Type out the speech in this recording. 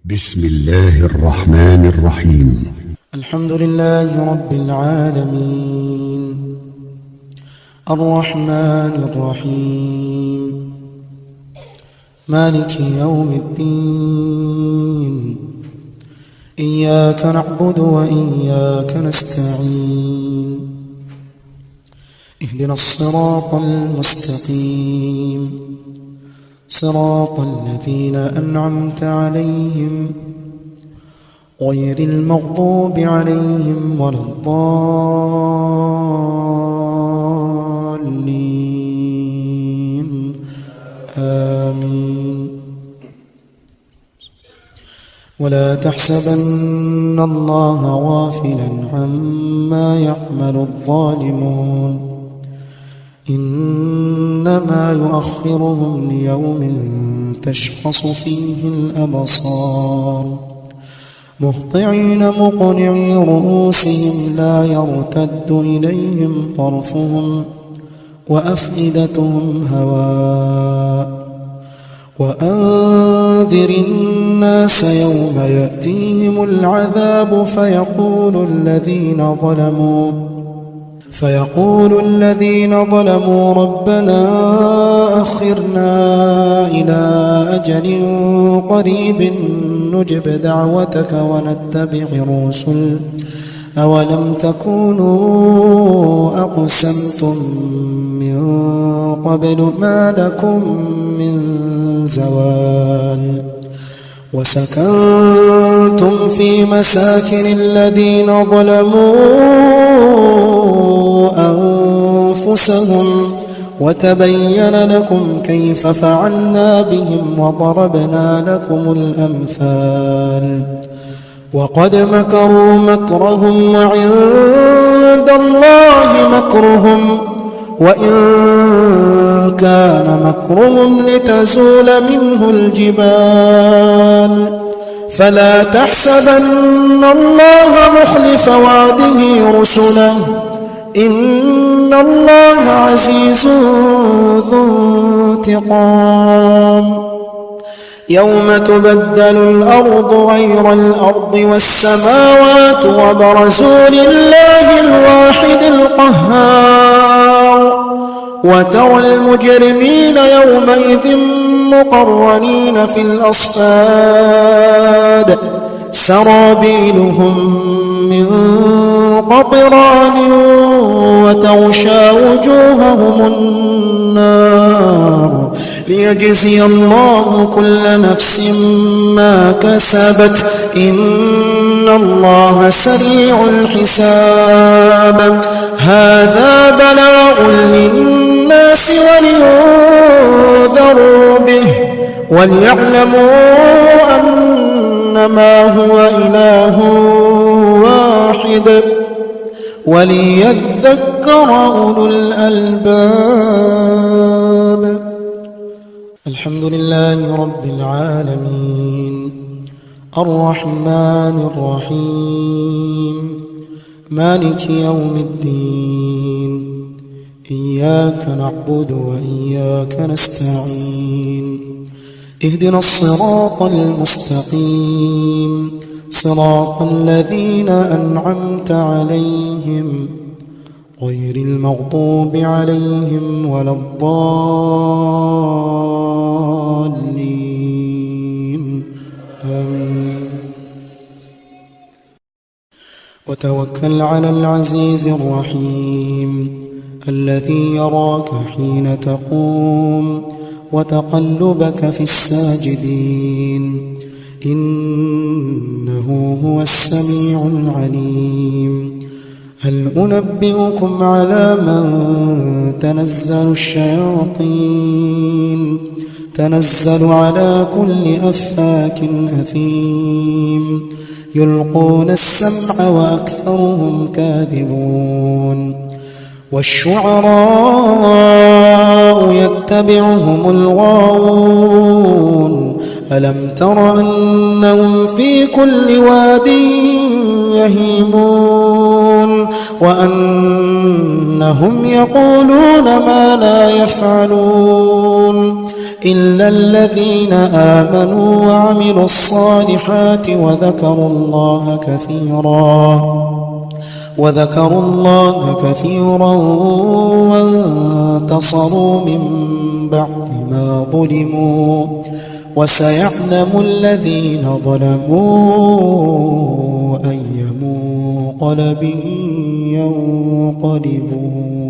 بسم الله الرحمن الرحيم. الحمد لله رب العالمين الرحمن الرحيم مالك يوم الدين إياك نعبد وإياك نستعين اهدنا الصراط المستقيم صراط الذين أنعمت عليهم غير المغضوب عليهم ولا الضالين آمين. ولا تحسبن الله غافلا عما يعمل الظالمون إنما يؤخرهم ليوم تشخص فيه الأبصار مهطعين مقنعي رؤوسهم لا يرتد إليهم طرفهم وأفئدتهم هواء وأنذر الناس يوم يأتيهم العذاب فيقول الذين ظلموا ربنا أخرنا إلى أجل قريب نجب دعوتك ونتبع الرسل أولم تكونوا أقسمتم من قبل ما لكم من زوال وسكنتم في مساكن الذين ظلموا أنفسهم وتبين لكم كيف فعلنا بهم وضربنا لكم الأمثال وقد مكروا مكرهم وعند الله مكرهم وإن كان مكرهم لتزول منه الجبال فلا تحسبن الله مخلف وعده رسله إن الله عزيز ذو انتقام يوم تبدل الأرض غير الأرض والسماوات وبرزوا لله الواحد القهار وترى المجرمين يومئذ مقرنين في الأصفاد سرابيلهم من قطران وتغشى وجوههم النار ليجزي الله كل نفس ما كسبت إن الله سريع الحساب هذا بلاغ للناس ولينذروا به وليعلموا أنما هو إله واحد وليذكر أولو الألباب. الحمد لله رب العالمين الرحمن الرحيم مالك يوم الدين إياك نعبد وإياك نستعين اهدنا الصراط المستقيم صراط الذين أنعمت عليهم غير المغضوب عليهم ولا الضالين آمين. وتوكل على العزيز الرحيم الذي يراك حين تقوم وتقلبك في الساجدين إنه هو السميع العليم. هل أنبئكم على من تنزل الشياطين تنزل على كل أفاك أثيم يلقون السمع وأكثرهم كاذبون والشعراء يتبعهم الغاوون ألم تر أنهم في كل واد يهيمون وأنهم يقولون ما لا يفعلون إلا الذين آمنوا وعملوا الصالحات وذكروا الله كثيرا وانتصروا من بعد ما ظلموا وسيعلم الذين ظلموا أي منقلب ينقلبون.